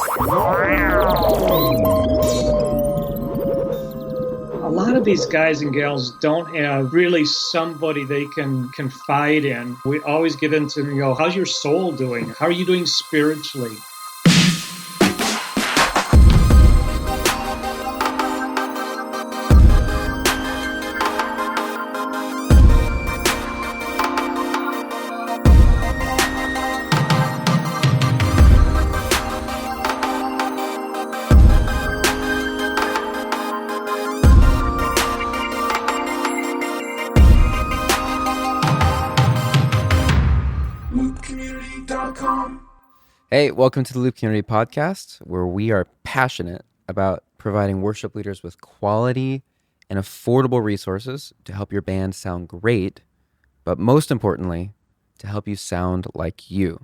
A lot of these guys and gals don't have really somebody they can confide in. We always get into, how's your soul doing? How are you doing spiritually? Hey, welcome to the Loop Community Podcast, where we are passionate about providing worship leaders with quality and affordable resources to help your band sound great, but most importantly, to help you sound like you.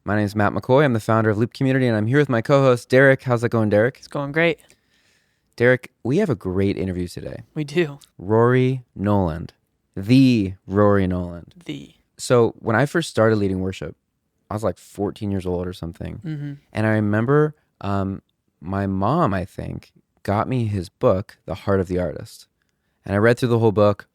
My name is Matt McCoy. I'm the founder of Loop Community, and I'm here with my co-host, Derek. How's it going, Derek? It's going great. Derek, we have a great interview today. We do. Rory Noland. The Rory Noland. So when I first started leading worship, I was like 14 years old or something. Mm-hmm. And I remember my mom, I think, got me his book, The Heart of the Artist. And I read through the whole book.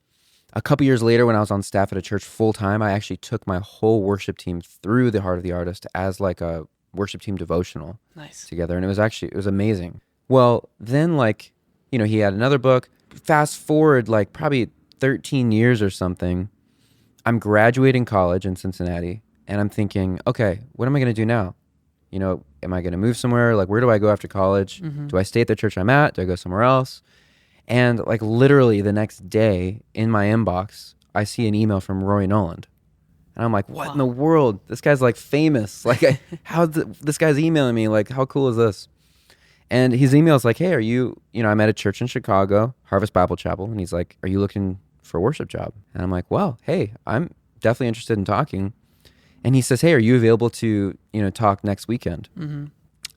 A couple years later, when I was on staff at a church full time, I actually took my whole worship team through The Heart of the Artist as like a worship team devotional together. And it was amazing. Well, then he had another book. Fast forward like probably 13 years or something. I'm graduating college in Cincinnati. And I'm thinking, okay, what am I going to do now? Am I going to move somewhere? Like, where do I go after college? Mm-hmm. Do I stay at the church I'm at? Do I go somewhere else? And like literally the next day in my inbox, I see an email from Rory Noland. And I'm like, what in the world? This guy's like famous. Like, this guy's emailing me. Like, how cool is this? And his email is like, hey, are you, I'm at a church in Chicago, Harvest Bible Chapel. And he's like, are you looking for a worship job? And I'm like, well, hey, I'm definitely interested in talking. And he says, hey, are you available to, talk next weekend? Mm-hmm.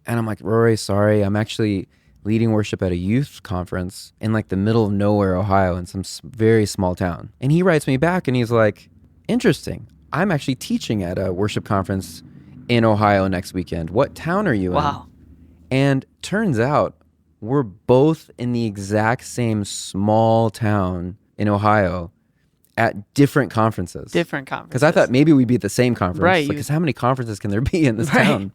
And I'm like, Rory, sorry, I'm actually leading worship at a youth conference in like the middle of nowhere, Ohio, in some very small town. And he writes me back and he's like, interesting. I'm actually teaching at a worship conference in Ohio next weekend. What town are you in? Wow. And turns out we're both in the exact same small town in Ohio at different conferences. Because I thought maybe we'd be at the same conference. Right. Because how many conferences can there be in this town?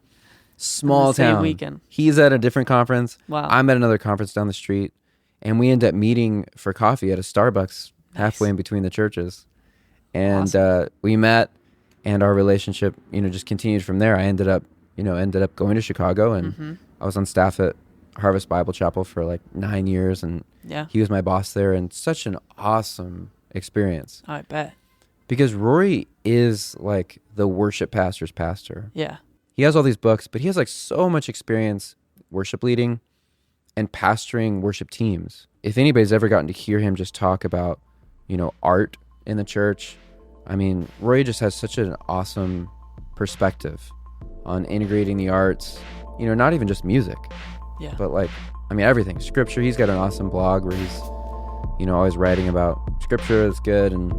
Small same town. Weekend. He's at a different conference. Wow. I'm at another conference down the street. And we end up meeting for coffee at a Starbucks halfway in between the churches. And awesome. We met, and our relationship, just continued from there. I ended up going to Chicago, and I was on staff at Harvest Bible Chapel for like 9 years, and he was my boss there, and such an awesome experience. I bet. Because Rory is like the worship pastor's pastor. Yeah. He has all these books, but he has like so much experience worship leading and pastoring worship teams. If anybody's ever gotten to hear him just talk about, art in the church, I mean, Rory just has such an awesome perspective on integrating the arts, not even just music, but everything. Scripture. He's got an awesome blog where he's always writing about scripture. That's good. And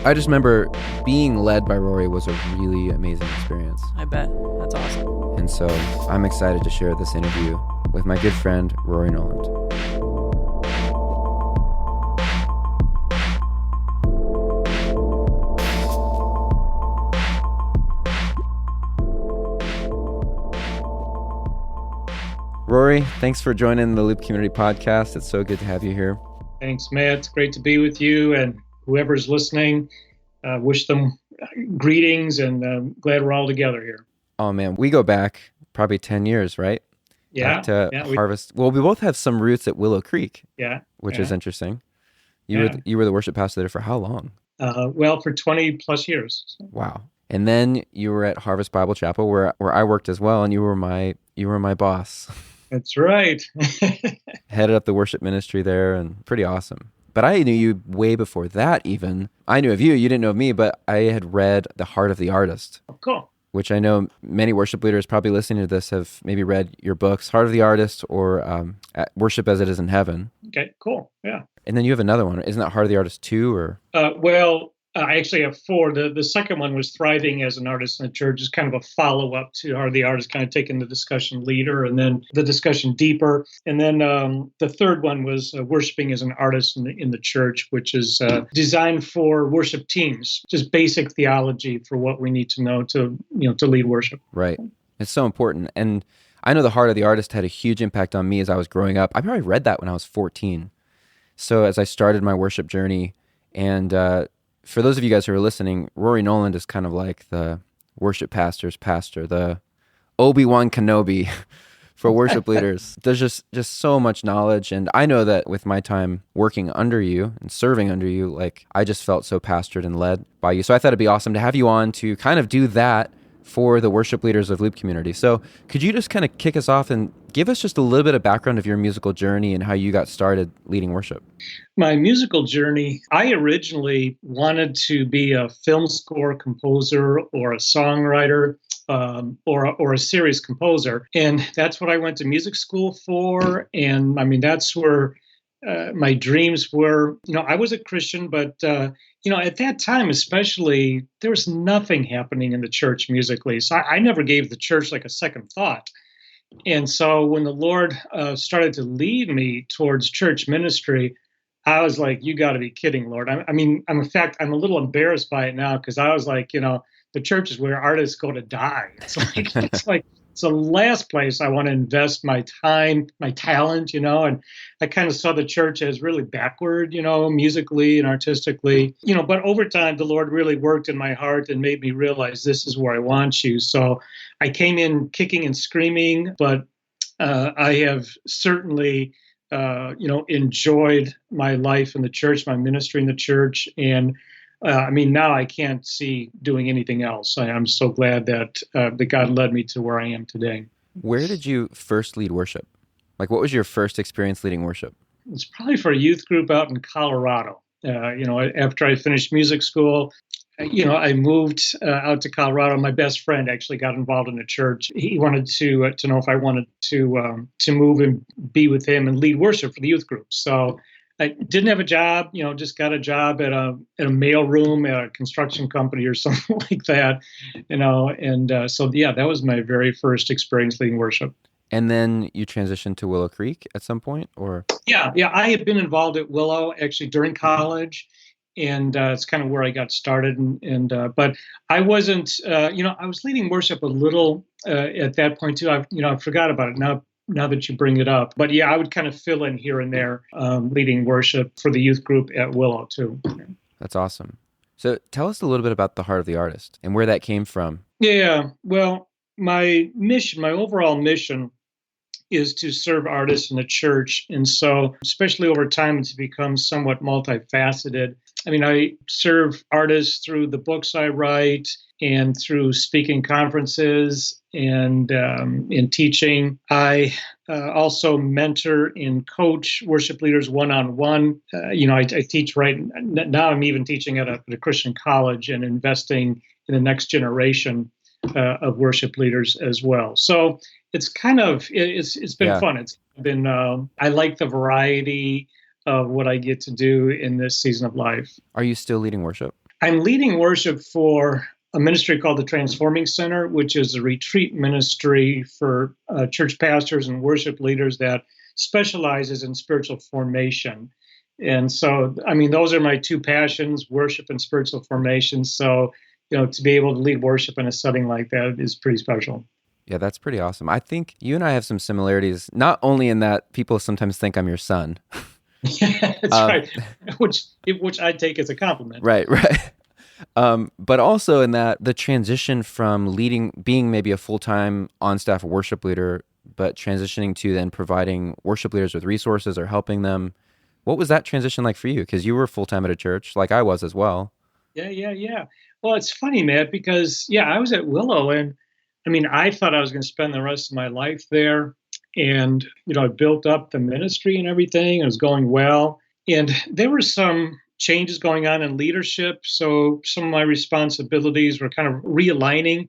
I just remember being led by Rory was a really amazing experience. I bet. That's awesome. And so I'm excited to share this interview with my good friend, Rory Noland. Rory, thanks for joining the Loop Community Podcast. It's so good to have you here. Thanks, Matt. It's great to be with you, and whoever's listening, wish them greetings, and glad we're all together here. Oh, man. We go back probably 10 years, right? Yeah. Back to Harvest. Well, we both have some roots at Willow Creek. Yeah. Which is interesting. You were the worship pastor there for how long? For 20 plus years. So. Wow. And then you were at Harvest Bible Chapel, where I worked as well, and you were my boss. That's right. Headed up the worship ministry there, and pretty awesome. But I knew you way before that even. I knew of you. You didn't know of me, but I had read The Heart of the Artist. Oh, cool. Which I know many worship leaders probably listening to this have maybe read your books, Heart of the Artist or Worship as It Is in Heaven. Okay, cool. Yeah. And then you have another one. Isn't that Heart of the Artist 2? Or? I actually have four. The second one was thriving as an artist in the church, is kind of a follow up to Heart of the Artist, kind of taking the discussion leader and then the discussion deeper. And then the third one was worshiping as an artist in the church, which is designed for worship teams, just basic theology for what we need to know to lead worship. Right. It's so important. And I know the Heart of the Artist had a huge impact on me as I was growing up. I probably read that when I was 14. So as I started my worship journey, and for those of you guys who are listening, Rory Noland is kind of like the worship pastor's pastor, the Obi-Wan Kenobi for worship leaders. There's just so much knowledge. And I know that with my time working under you and serving under you, like I just felt so pastored and led by you. So I thought it'd be awesome to have you on to kind of do that for the worship leaders of Loop Community. So could you just kind of kick us off and give us just a little bit of background of your musical journey and how you got started leading worship? My musical journey, I originally wanted to be a film score composer or a songwriter or a series composer. And that's what I went to music school for. And I mean, that's where my dreams were. I was a Christian, but at that time, especially, there was nothing happening in the church musically. So I never gave the church like a second thought. And so when the Lord started to lead me towards church ministry, I was like, you got to be kidding, Lord. In fact, I'm a little embarrassed by it now because I was like, the church is where artists go to die. It's the last place I want to invest my time, my talent, and I kind of saw the church as really backward, musically and artistically, but over time, the Lord really worked in my heart and made me realize this is where I want you. So I came in kicking and screaming, but I have certainly, enjoyed my life in the church, my ministry in the church. And now I can't see doing anything else. I'm so glad that God led me to where I am today. Where did you first lead worship? Like, what was your first experience leading worship? It's probably for a youth group out in Colorado. After I finished music school, I moved out to Colorado. My best friend actually got involved in a church. He wanted to know if I wanted to move and be with him and lead worship for the youth group. So I didn't have a job, just got a job at a mailroom at a construction company or something like that, that was my very first experience leading worship. And then you transitioned to Willow Creek at some point, or? Yeah, I had been involved at Willow actually during college, and it's kind of where I got started. But I wasn't, I was leading worship a little at that point too. I forgot about it now that you bring it up. But yeah, I would kind of fill in here and there, leading worship for the youth group at Willow too. That's awesome. So tell us a little bit about the Heart of the Artist and where that came from. Yeah, well, my overall mission is to serve artists in the church. And so, especially over time, it's become somewhat multifaceted. I serve artists through the books I write and through speaking conferences and in teaching. I also mentor and coach worship leaders one-on-one. I teach right now. I'm even teaching at a Christian college and investing in the next generation of worship leaders as well. So it's kind of it's been fun. It's been I like the variety of what I get to do in this season of life. Are you still leading worship? I'm leading worship for a ministry called the Transforming Center, which is a retreat ministry for church pastors and worship leaders that specializes in spiritual formation. And so, those are my two passions, worship and spiritual formation. So, to be able to lead worship in a setting like that is pretty special. Yeah, that's pretty awesome. I think you and I have some similarities, not only in that people sometimes think I'm your son. Yeah, that's right. Which I take as a compliment. Right. But also in that the transition from being maybe a full-time on-staff worship leader, but transitioning to then providing worship leaders with resources or helping them. What was that transition like for you? Because you were full-time at a church, like I was as well. Yeah. Well, it's funny, Matt, because, I was at Willow, and I thought I was going to spend the rest of my life there. And, I built up the ministry and everything. It was going well. And there were some changes going on in leadership. So some of my responsibilities were kind of realigning,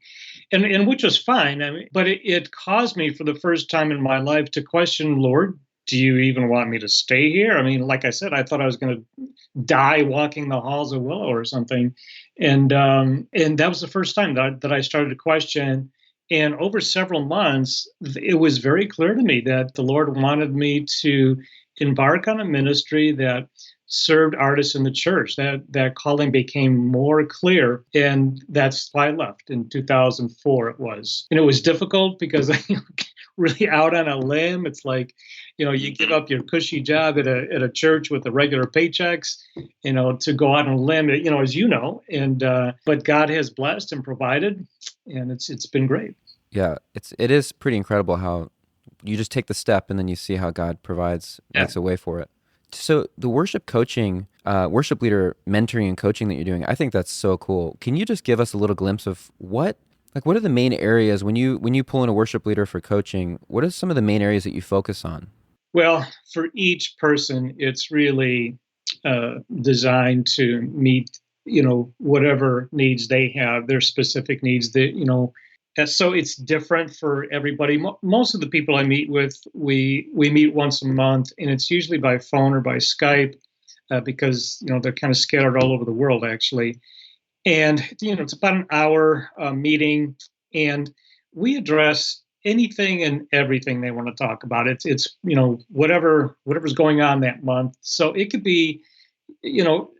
and which was fine. But it caused me for the first time in my life to question, Lord, do you even want me to stay here? I mean, like I said, I thought I was going to die walking the halls of Willow or something. And that was the first time that I started to question. And over several months, it was very clear to me that the Lord wanted me to embark on a ministry that served artists in the church. That calling became more clear, and that's why I left in 2004. It was, and it was difficult because I really out on a limb. It's like, you give up your cushy job at a church with the regular paychecks, to go out on a limb, as you know. And but God has blessed and provided, and it's been great. Yeah, it is pretty incredible how you just take the step and then you see how God provides, makes a way for it. So the worship coaching, worship leader mentoring and coaching that you're doing, I think that's so cool. Can you just give us a little glimpse of what are the main areas when you pull in a worship leader for coaching? What are some of the main areas that you focus on? Well, for each person, it's really designed to meet, whatever needs they have, their specific needs. So it's different for everybody. Most of the people I meet with, we meet once a month, and it's usually by phone or by Skype because they're kind of scattered all over the world, actually. And it's about an hour meeting, and we address anything and everything they want to talk about. It's whatever's going on that month. So it could be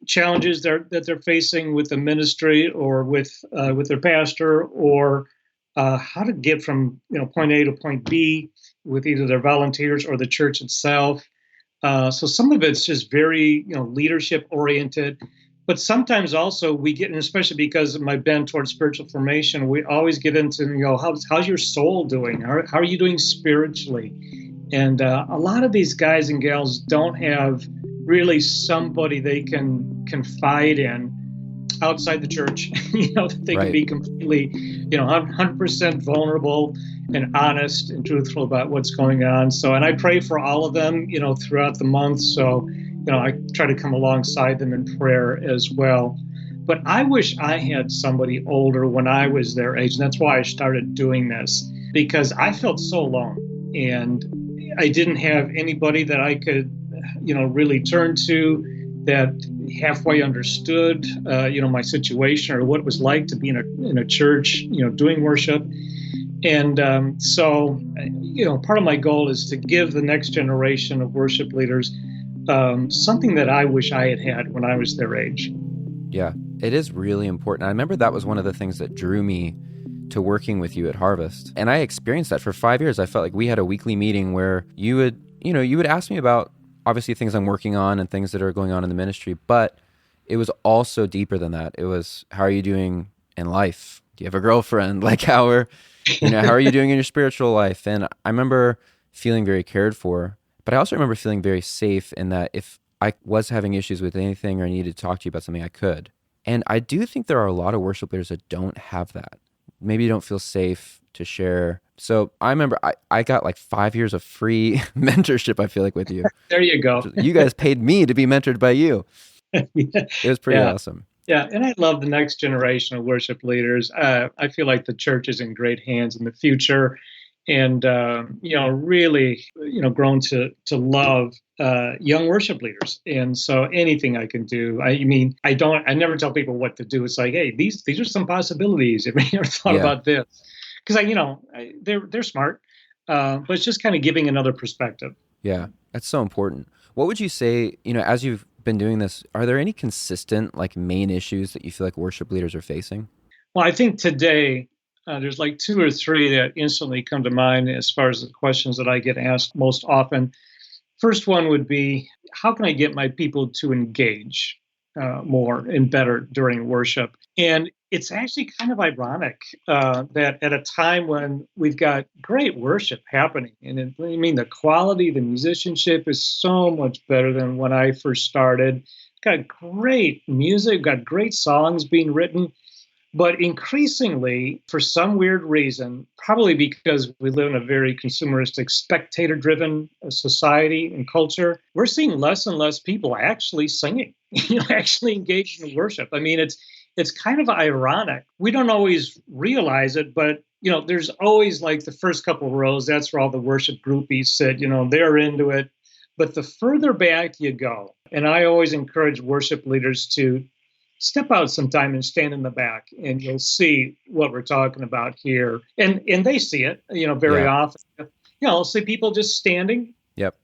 challenges that they're facing with the ministry or with their pastor, or how to get from point A to point B with either their volunteers or the church itself. So some of it's just very leadership oriented, but sometimes also we get, and especially because of my bent towards spiritual formation, we always get into how's your soul doing? How are you doing spiritually? And a lot of these guys and gals don't have really somebody they can confide in outside the church. They can be completely 100% vulnerable and honest and truthful about what's going on. So, and I pray for all of them throughout the month. So I try to come alongside them in prayer as well. But I wish I had somebody older when I was their age, and that's why I started doing this, because I felt so alone and I didn't have anybody that I could really turn to that halfway understood, my situation or what it was like to be in a church, doing worship. And so, part of my goal is to give the next generation of worship leaders something that I wish I had had when I was their age. Yeah, it is really important. I remember that was one of the things that drew me to working with you at Harvest. And I experienced that for 5 years. I felt like we had a weekly meeting where you would ask me about obviously things I'm working on and things that are going on in the ministry, but it was also deeper than that. It was, how are you doing in life? Do you have a girlfriend? Like how are you doing in your spiritual life? And I remember feeling very cared for, but I also remember feeling very safe in that if I was having issues with anything or I needed to talk to you about something, I could. And I do think there are a lot of worship leaders that don't have that. Maybe you don't feel safe to share. So I remember I got like 5 years of free mentorship, I feel like, with you. There you go. You guys paid me to be mentored by you. It was pretty awesome. Yeah, and I love the next generation of worship leaders. I feel like the church is in great hands in the future, and really, grown to love young worship leaders. And so anything I can do, I never tell people what to do. It's like, hey, these are some possibilities. Have you ever thought about this? Because they're smart, but it's just kind of giving another perspective. Yeah, that's so important. What would you say, as you've been doing this, are there any consistent main issues that you feel like worship leaders are facing? Well, I think today there's like two or three that instantly come to mind as far as the questions that I get asked most often. First one would be, how can I get my people to engage more and better during worship? And it's actually kind of ironic that at a time when we've got great worship happening, and the quality of the musicianship is so much better than when I first started. Got great music, got great songs being written, but increasingly, for some weird reason, probably because we live in a very consumeristic, spectator-driven society and culture, we're seeing less and less people actually singing, actually engaged in worship. It's kind of ironic. We don't always realize it, but there's always like the first couple of rows. That's where all the worship groupies sit. They're into it. But the further back you go, and I always encourage worship leaders to step out sometime and stand in the back, and you'll see what we're talking about here. And they see it, very Yeah. often. I'll see people just standing, Yep.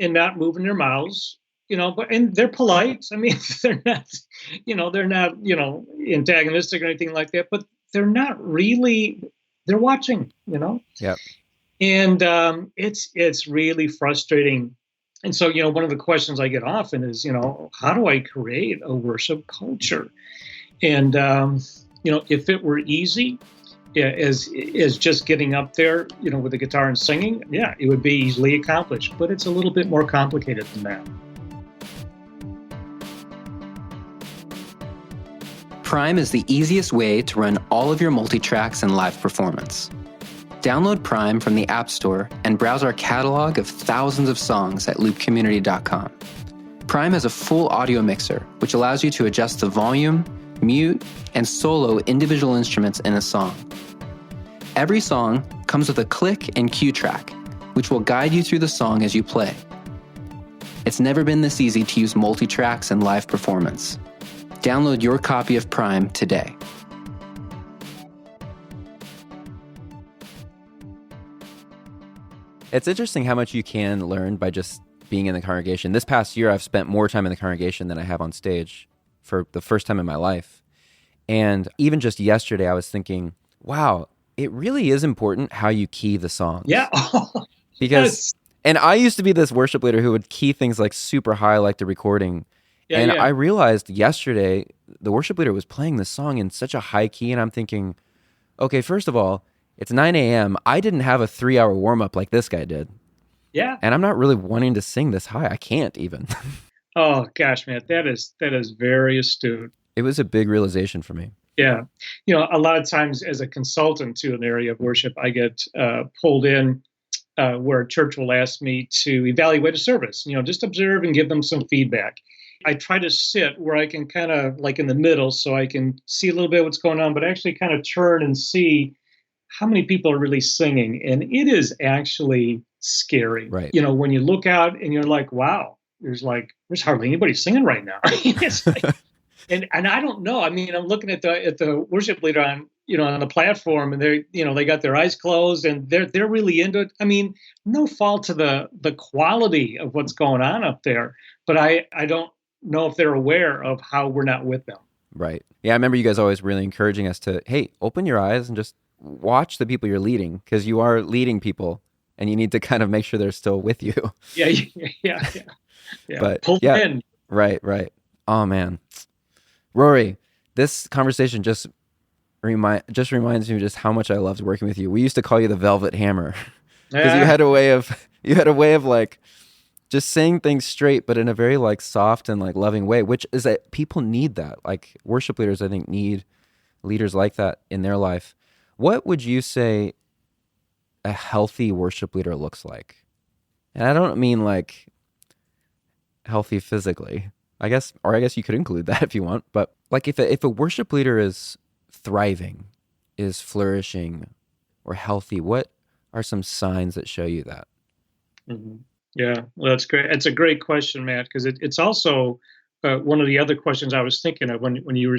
and not moving their mouths, and they're polite. I mean, they're not, antagonistic or anything like that, but they're not really, they're watching, Yep. and it's really frustrating. And so, one of the questions I get often is, how do I create a worship culture? And, if it were easy, yeah, as just getting up there, with the guitar and singing, yeah, it would be easily accomplished. But it's a little bit more complicated than that. Prime is the easiest way to run all of your multi-tracks and live performance. Download Prime from the App Store and browse our catalog of thousands of songs at loopcommunity.com. Prime has a full audio mixer, which allows you to adjust the volume, mute, and solo individual instruments in a song. Every song comes with a click and cue track, which will guide you through the song as you play. It's never been this easy to use multi-tracks and live performance. Download your copy of Prime today. It's interesting how much you can learn by just being in the congregation. This past year, I've spent more time in the congregation than I have on stage for the first time in my life. And even just yesterday, I was thinking, wow, it really is important how you key the songs. Yeah. Because, and I used to be this worship leader who would key things like super high, like the recording. And I realized yesterday, the worship leader was playing this song in such a high key, and I'm thinking, okay, first of all, it's 9 a.m. I didn't have a 3-hour warm-up like this guy did. Yeah. And I'm not really wanting to sing this high. I can't even. Oh, gosh, man, that is very astute. It was a big realization for me. Yeah. A lot of times as a consultant to an area of worship, I get pulled in where a church will ask me to evaluate a service, just observe and give them some feedback. I try to sit where I can kind of like in the middle so I can see a little bit what's going on, but actually kind of turn and see how many people are really singing. And it is actually scary. Right. When you look out and you're like, wow, there's hardly anybody singing right now. It's like, and I don't know. I mean, I'm looking at the worship leader on the platform, and they got their eyes closed and they're really into it. I mean, no fault to the quality of what's going on up there, but I don't know if they're aware of how we're not with them. Right. Yeah, I remember you guys always really encouraging us to, hey, open your eyes and just watch the people you're leading, because you are leading people and you need to kind of make sure they're still with you. Yeah. But pull them in. Right. Oh man, Rory, this conversation just reminds me just how much I loved working with you. We used to call you the Velvet Hammer because you had a way of like just saying things straight, but in a very like soft and like loving way, which is that people need that. Like worship leaders, I think, need leaders like that in their life. What would you say a healthy worship leader looks like? And I don't mean like healthy physically, I guess you could include that if you want. But like if a worship leader is thriving, is flourishing, or healthy, what are some signs that show you that? Mm-hmm. Yeah, well, that's great. It's a great question, Matt, because it's also one of the other questions I was thinking of when you were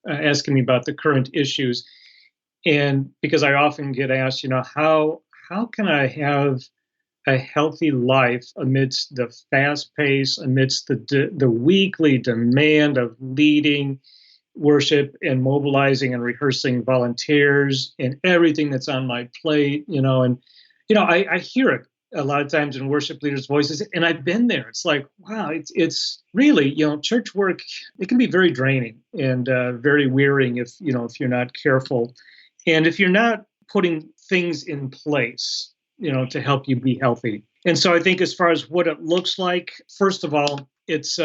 asking me about the current issues. And because I often get asked, how can I have a healthy life amidst the fast pace, amidst the weekly demand of leading worship and mobilizing and rehearsing volunteers and everything that's on my plate, I hear it a lot of times in worship leaders' voices, and I've been there. It's like, wow, it's really, church work, it can be very draining and very wearying if you're not careful. And if you're not putting things in place, to help you be healthy. And so I think as far as what it looks like, first of all, it's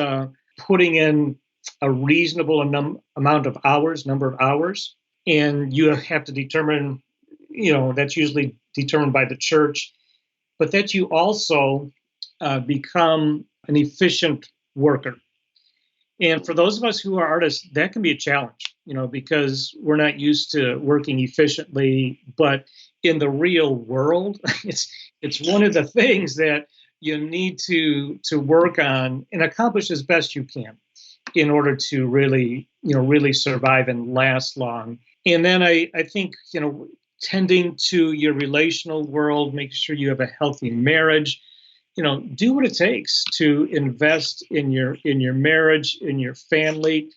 putting in a reasonable number of hours, and you have to determine, that's usually determined by the church, but that you also become an efficient worker. And for those of us who are artists, that can be a challenge, because we're not used to working efficiently. But in the real world, it's one of the things that, you need to work on and accomplish as best you can in order to really survive and last long. And then I think, tending to your relational world, make sure you have a healthy marriage, do what it takes to invest in your marriage, in your family.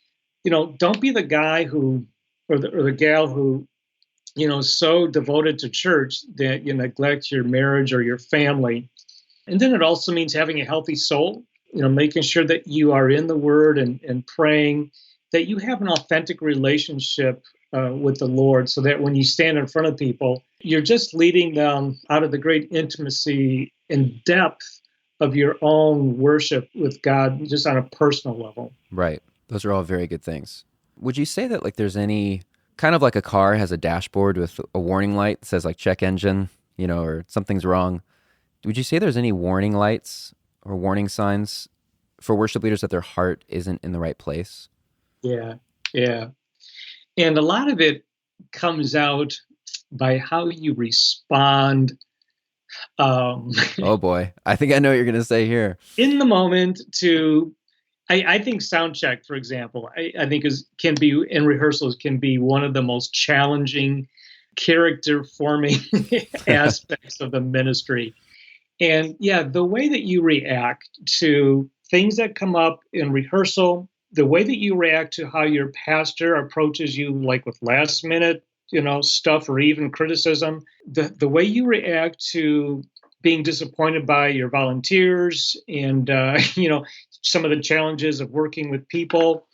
Don't be the guy who, or the gal who, so devoted to church that you neglect your marriage or your family. And then it also means having a healthy soul, making sure that you are in the Word and praying, that you have an authentic relationship with the Lord, so that when you stand in front of people, you're just leading them out of the great intimacy and depth of your own worship with God, just on a personal level. Right. Those are all very good things. Would you say that there's any kind of like a car has a dashboard with a warning light that says check engine, or something's wrong? Would you say there's any warning lights or warning signs for worship leaders that their heart isn't in the right place? Yeah. And a lot of it comes out by how you respond. Oh boy, I think I know what you're going to say here. In the moment I think sound check, for example, I think can be in rehearsals can be one of the most challenging character forming aspects of the ministry. And the way that you react to things that come up in rehearsal, the way that you react to how your pastor approaches you, with last minute, stuff or even criticism, the way you react to being disappointed by your volunteers and, some of the challenges of working with people.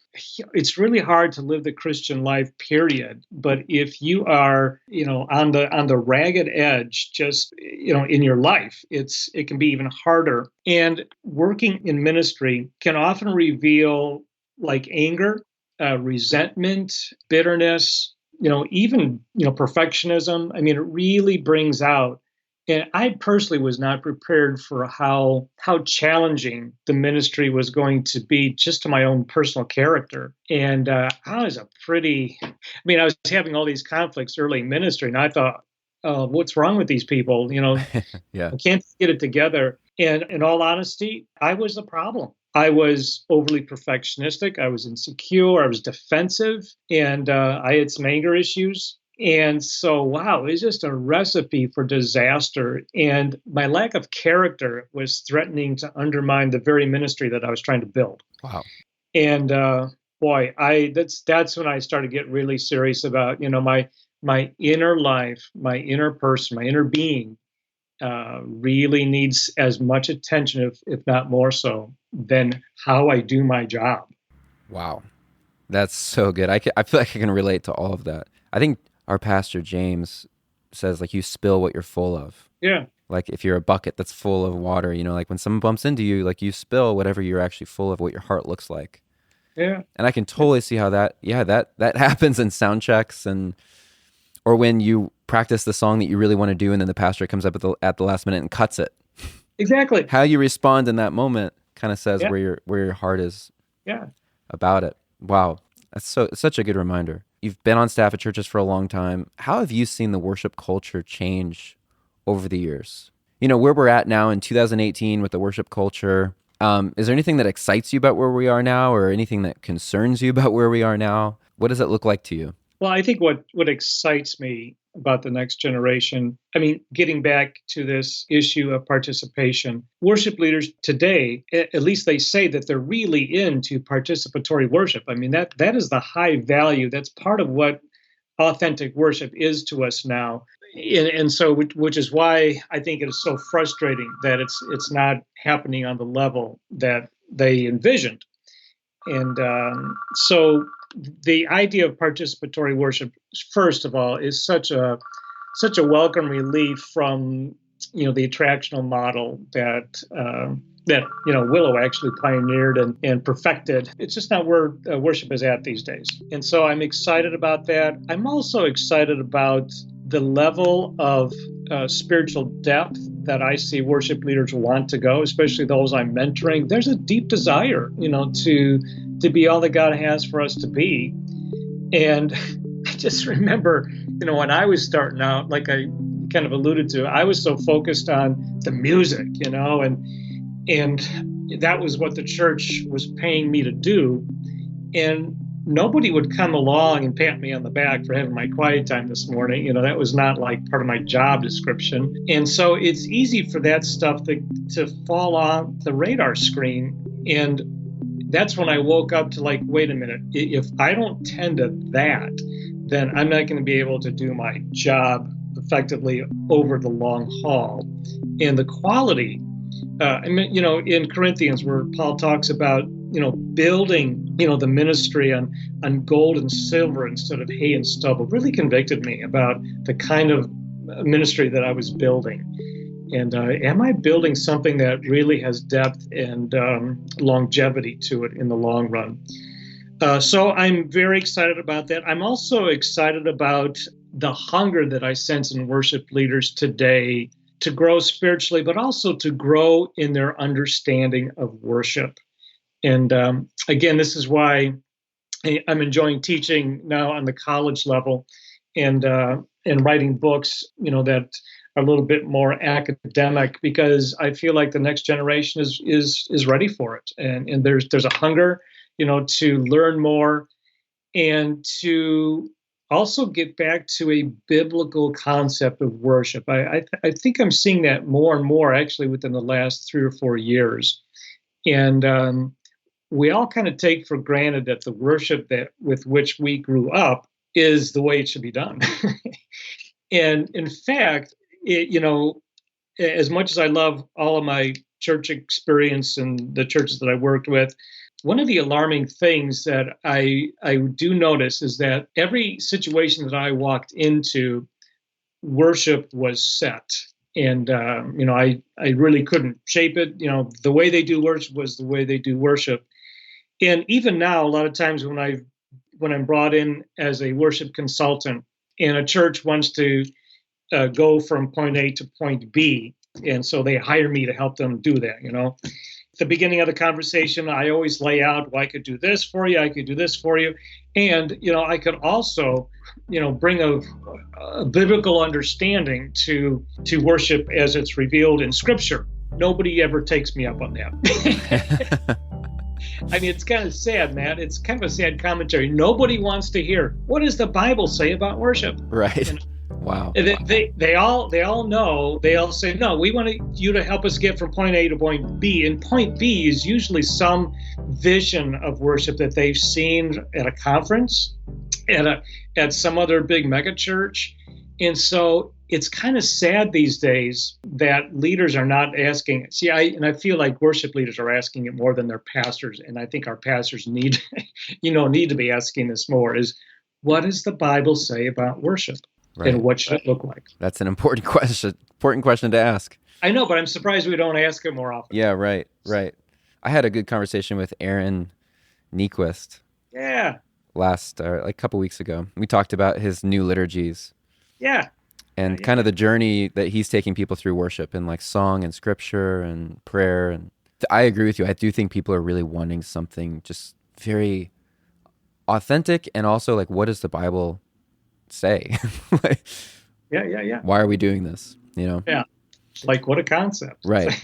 It's really hard to live the Christian life, period. But if you are, on the ragged edge, just, in your life, it can be even harder. And working in ministry can often reveal anger, resentment, bitterness, even, perfectionism. I mean, it really brings out. And I personally was not prepared for how challenging the ministry was going to be, just to my own personal character. And I was I was having all these conflicts early in ministry, and I thought, oh, what's wrong with these people? Yeah. I can't get it together. And in all honesty, I was the problem. I was overly perfectionistic. I was insecure. I was defensive, and I had some anger issues. And so, wow, it was just a recipe for disaster. And my lack of character was threatening to undermine the very ministry that I was trying to build. Wow. And that's when I started to get really serious about, my inner life, my inner person, my inner being really needs as much attention, if not more so, than how I do my job. Wow. That's so good. I feel like I can relate to all of that. I think our pastor, James, says, you spill what you're full of. Yeah. If you're a bucket that's full of water, when someone bumps into you, you spill whatever you're actually full of, what your heart looks like. Yeah. And I can totally see how that happens in sound checks or when you practice the song that you really want to do and then the pastor comes up at the last minute and cuts it. Exactly. How you respond in that moment kind of says where your heart is about it. Wow. It's such a good reminder. You've been on staff at churches for a long time. How have you seen the worship culture change over the years? Where we're at now in 2018 with the worship culture, is there anything that excites you about where we are now, or anything that concerns you about where we are now? What does it look like to you? Well, I think what excites me about the next generation, getting back to this issue of participation, worship leaders today, at least they say that they're really into participatory worship. That is the high value. That's part of what authentic worship is to us now. And so, which is why I think it is so frustrating that it's not happening on the level that they envisioned. And so the idea of participatory worship, first of all, is such a welcome relief from the attractional model that Willow actually pioneered and perfected. It's just not where worship is at these days. And so I'm excited about that. I'm also excited about the level of spiritual depth that I see worship leaders want to go, especially those I'm mentoring. There's a deep desire, to be all that God has for us to be. And I just remember, when I was starting out, I kind of alluded to, I was so focused on the music, and that was what the church was paying me to do. And nobody would come along and pat me on the back for having my quiet time this morning. That was not like part of my job description. And so it's easy for that stuff to fall off the radar screen. And that's when I woke up to like, wait a minute, if I don't tend to that, then I'm not going to be able to do my job effectively over the long haul. And the quality, in Corinthians, where Paul talks about, building, the ministry on gold and silver instead of hay and stubble, really convicted me about the kind of ministry that I was building. And am I building something that really has depth and longevity to it in the long run? So I'm very excited about that. I'm also excited about the hunger that I sense in worship leaders today to grow spiritually, but also to grow in their understanding of worship. And again, this is why I'm enjoying teaching now on the college level and writing books, that are a little bit more academic, because I feel like the next generation is ready for it. And there's a hunger, to learn more and to also get back to a biblical concept of worship. I think I'm seeing that more and more actually within the last 3 or 4 years. And we all kind of take for granted that the worship with which we grew up is the way it should be done. And in fact, as much as I love all of my church experience and the churches that I worked with, one of the alarming things that I do notice is that every situation that I walked into, worship was set. And, I really couldn't shape it. The way they do worship was the way they do worship. And even now, a lot of times when I'm brought in as a worship consultant and a church wants to go from point A to point B, and so they hire me to help them do that, At the beginning of the conversation, I always lay out, well, I could do this for you, I could do this for you. And, I could also, bring a biblical understanding to worship as it's revealed in Scripture. Nobody ever takes me up on that. I mean, it's kind of sad, Matt. It's kind of a sad commentary. Nobody wants to hear, what does the Bible say about worship? Right. Wow. They all know. They all say, no, we want you to help us get from point A to point B. And point B is usually some vision of worship that they've seen at a conference, at some other big mega church. And so it's kind of sad these days that leaders are not asking. See, I feel like worship leaders are asking it more than their pastors. And I think our pastors need to be asking this more, is what does the Bible say about worship? Right. And what should it look like? That's an important question to ask. I know, but I'm surprised we don't ask it more often. Yeah, right. I had a good conversation with Aaron Nyquist. Yeah. A couple weeks ago. We talked about his new liturgies. Yeah. And kind of the journey that he's taking people through worship and like song and scripture and prayer. And I agree with you. I do think people are really wanting something just very authentic, and also like, what does the Bible say? Like, yeah. Why are we doing this? Yeah. Like, what a concept. Right.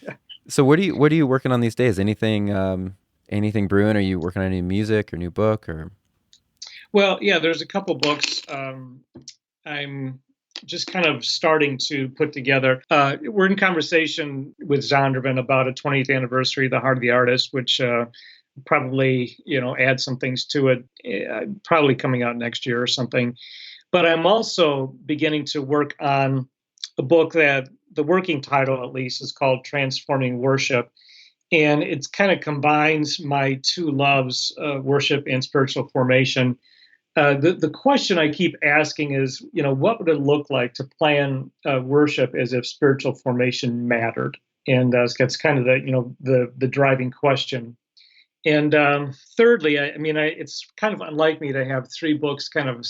Yeah. So what are you working on these days? Anything brewing? Are you working on any music or new book or? Well, yeah, there's a couple books I'm just kind of starting to put together. We're in conversation with Zondervan about a 20th anniversary of The Heart of the Artist, which probably, add some things to it, probably coming out next year or something. But I'm also beginning to work on a book that the working title, at least, is called Transforming Worship. And it kind of combines my two loves, worship and spiritual formation. The question I keep asking is, what would it look like to plan worship as if spiritual formation mattered? And that's kind of the driving question. And thirdly, it's kind of unlike me to have 3 books kind of,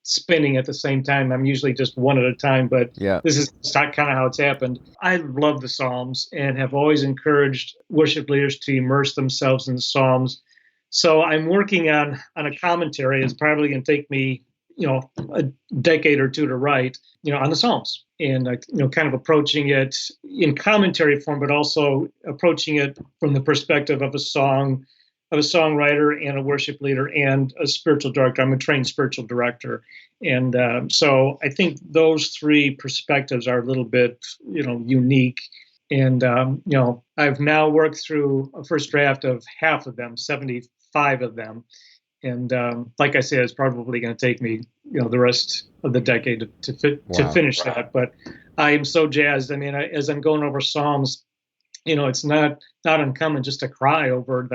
spinning at the same time. I'm usually just one at a time, but yeah, this is kind of how it's happened. I love the Psalms and have always encouraged worship leaders to immerse themselves in the Psalms. So I'm working on a commentary. It's probably going to take me, a decade or two to write, on the Psalms, and kind of approaching it in commentary form, but also approaching it from the perspective of a songwriter and a worship leader and a spiritual director. I'm a trained spiritual director, and so I think those three perspectives are a little bit unique. And I've now worked through a first draft of half of them, 75 of them. And like I said, it's probably going to take me, the rest of the decade to finish that. But I am so jazzed. I mean, as I'm going over Psalms, it's not uncommon just to cry over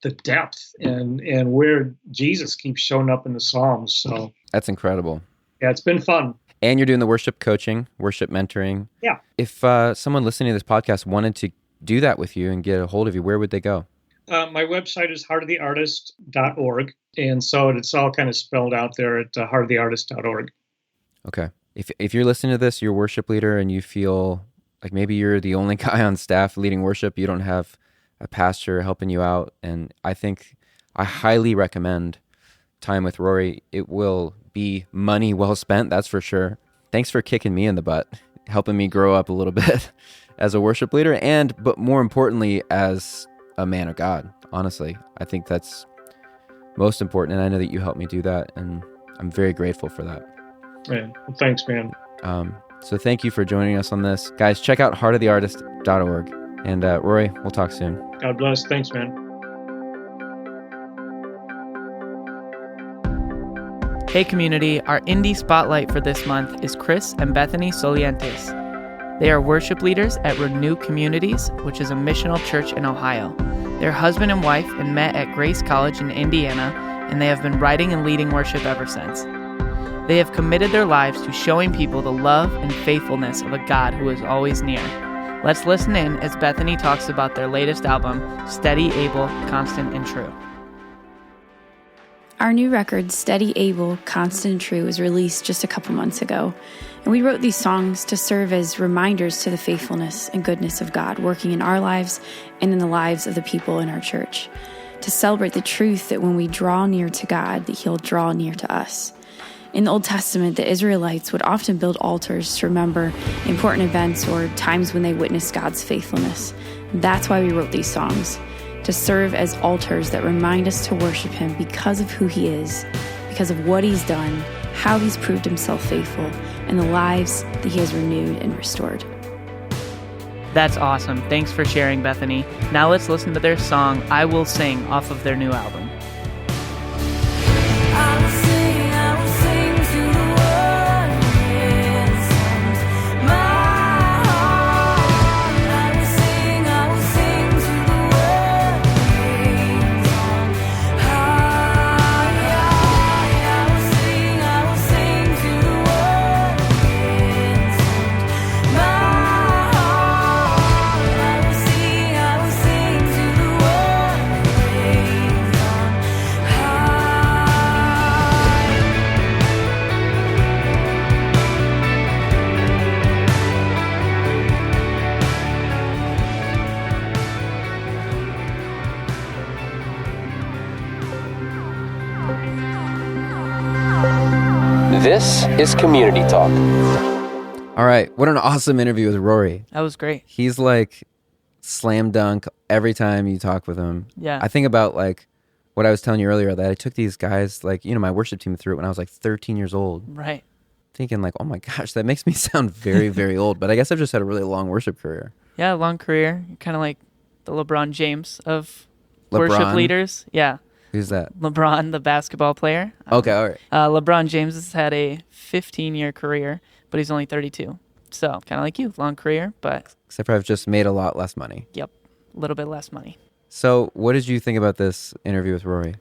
the depth and where Jesus keeps showing up in the Psalms. So that's incredible. Yeah, it's been fun. And you're doing the worship coaching, worship mentoring. Yeah. If someone listening to this podcast wanted to do that with you and get a hold of you, where would they go? My website is heartoftheartist.org. And so it's all kind of spelled out there at heartoftheartist.org. Okay. If you're listening to this, you're a worship leader and you feel like maybe you're the only guy on staff leading worship, you don't have a pastor helping you out. And I highly recommend time with Rory. It will be money well spent, that's for sure. Thanks for kicking me in the butt, helping me grow up a little bit as a worship leader, but more importantly, as a man of God. Honestly, I think that's most important, and I know that you helped me do that, and I'm very grateful for that. Yeah, well, thanks, man. So thank you for joining us on this. Guys, check out heartoftheartist.org. And Rory, we'll talk soon. God bless. Thanks, man. Hey community, our indie spotlight for this month is Chris and Bethany Solientes. They are worship leaders at Renew Communities, which is a missional church in Ohio. They're husband and wife and met at Grace College in Indiana, and they have been writing and leading worship ever since. They have committed their lives to showing people the love and faithfulness of a God who is always near. Let's listen in as Bethany talks about their latest album, Steady, Able, Constant, and True. Our new record, Steady, Able, Constant, and True, was released just a couple months ago, and we wrote these songs to serve as reminders to the faithfulness and goodness of God working in our lives and in the lives of the people in our church, to celebrate the truth that when we draw near to God, that He'll draw near to us. In the Old Testament, the Israelites would often build altars to remember important events or times when they witnessed God's faithfulness. That's why we wrote these songs, to serve as altars that remind us to worship Him because of who He is, because of what He's done, how He's proved Himself faithful, and the lives that He has renewed and restored. That's awesome. Thanks for sharing, Bethany. Now let's listen to their song, I Will Sing, off of their new album. This is Community Talk. All right. What an awesome interview with Rory. That was great. He's like slam dunk every time you talk with him. Yeah. I think about like what I was telling you earlier, that I took these guys, like, my worship team through it when I was like 13 years old. Right. Thinking like, oh my gosh, that makes me sound very, very old. But I guess I've just had a really long worship career. Yeah, long career. Kind of like the LeBron James of worship leaders. Yeah. Who's that? LeBron, the basketball player. Okay, all right. LeBron James has had a 15-year career, but he's only 32. So kind of like you, long career, but... Except for I've just made a lot less money. Yep, a little bit less money. So what did you think about this interview with Rory?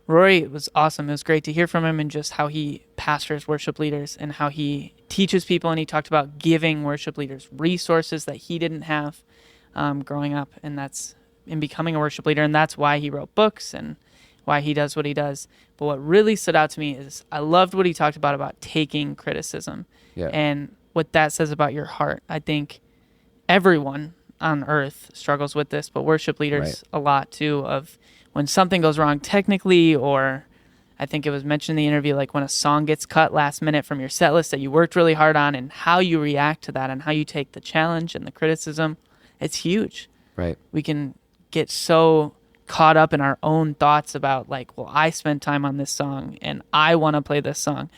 Rory was awesome. It was great to hear from him and just how he pastors worship leaders and how he teaches people. And he talked about giving worship leaders resources that he didn't have growing up. And that's in becoming a worship leader. And that's why he wrote books and why he does what he does. But what really stood out to me is I loved what he talked about taking criticism and what that says about your heart. I think everyone on earth struggles with this, but worship leaders a lot too, of when something goes wrong technically or I think it was mentioned in the interview, like when a song gets cut last minute from your set list that you worked really hard on, and how you react to that and how you take the challenge and the criticism, it's huge. Right. We can get so caught up in our own thoughts about like, well, I spent time on this song and I want to play this song.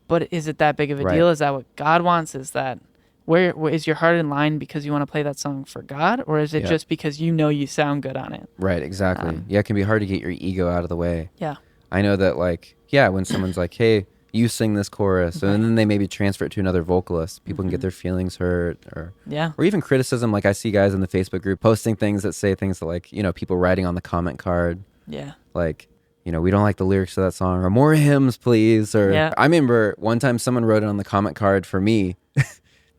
But is it that big of a deal? Is that what God wants? Is that where is your heart in line because you want to play that song for God, or is it just because you know you sound good on it? Right, exactly. It can be hard to get your ego out of the way. Yeah. I know that, like, when someone's like, hey, you sing this chorus, and then they maybe transfer it to another vocalist, people can get their feelings hurt, or even criticism. Like, I see guys in the Facebook group posting things that say things that, like, you know, people writing on the comment card. Yeah. Like, you know, we don't like the lyrics to that song, or more hymns, please. Or I remember one time someone wrote it on the comment card for me.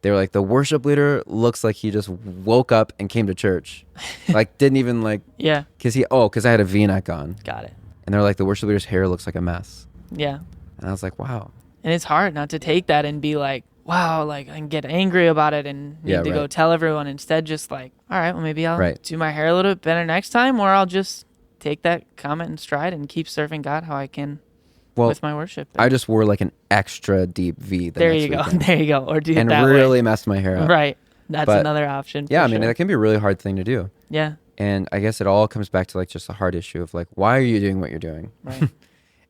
They were like, the worship leader looks like he just woke up and came to church. Like, didn't even like, because I had a V-neck on. Got it. And they're like, the worship leader's hair looks like a mess. Yeah. And I was like, wow. And it's hard not to take that and be like, wow, like I can get angry about it and need to go tell everyone. Instead, just like, all right, well, maybe I'll do my hair a little bit better next time, or I'll just take that comment in stride and keep serving God how I can with my worship. I just wore like an extra deep V. There you go. There you go. Or do it that and really messed my hair up. Right. That's another option. Yeah, I mean, that can be a really hard thing to do. Yeah. And I guess it all comes back to like just the hard issue of like, why are you doing what you're doing? Right.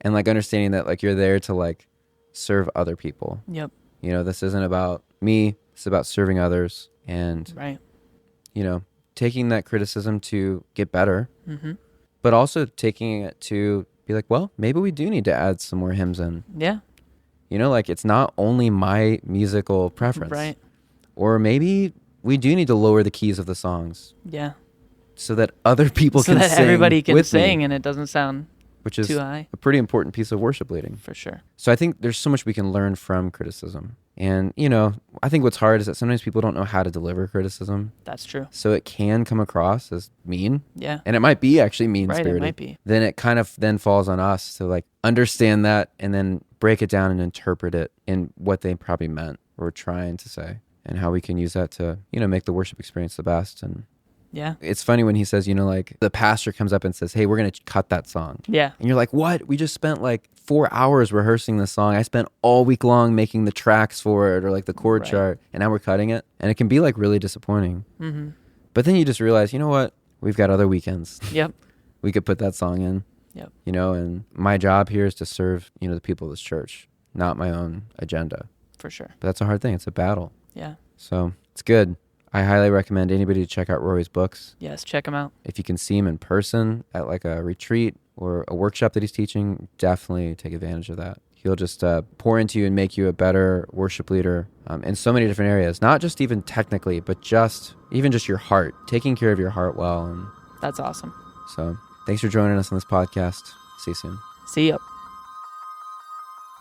And like understanding that like you're there to like serve other people. Yep. You know, this isn't about me. It's about serving others and, you know, taking that criticism to get better, but also taking it to be like, well, maybe we do need to add some more hymns in. Yeah. You know, like it's not only my musical preference. Right. Or maybe we do need to lower the keys of the songs. Yeah. So that other people can sing. So that everybody can with sing me, and it doesn't sound which is too high. A pretty important piece of worship leading. For sure. So I think there's so much we can learn from criticism. And, you know, I think what's hard is that sometimes people don't know how to deliver criticism. That's true. So it can come across as mean. Yeah. And it might be actually mean-spirited. Right, it might be. Then it kind of then falls on us to like understand that and then break it down and interpret it in what they probably meant or trying to say, and how we can use that to, you know, make the worship experience the best. And yeah, it's funny when he says, you know, like the pastor comes up and says, hey, we're going to cut that song. Yeah. And you're like, what? We just spent like 4 hours rehearsing this song. I spent all week long making the tracks for it or like the chord chart, and now we're cutting it. And it can be like really disappointing. Mm-hmm. But then you just realize, you know what? We've got other weekends. Yep. We could put that song in. Yep. You know, and my job here is to serve, you know, the people of this church, not my own agenda. For sure. But that's a hard thing. It's a battle. Yeah. So it's good. I highly recommend anybody to check out Rory's books. Yes, check him out. If you can see him in person at like a retreat or a workshop that he's teaching, definitely take advantage of that. He'll just pour into you and make you a better worship leader in so many different areas, not just even technically, but just your heart, taking care of your heart well. And that's awesome. So thanks for joining us on this podcast. See you soon. See you.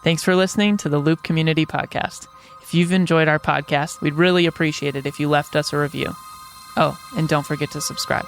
Thanks for listening to the Loop Community Podcast. If you've enjoyed our podcast, we'd really appreciate it if you left us a review. Oh, and don't forget to subscribe.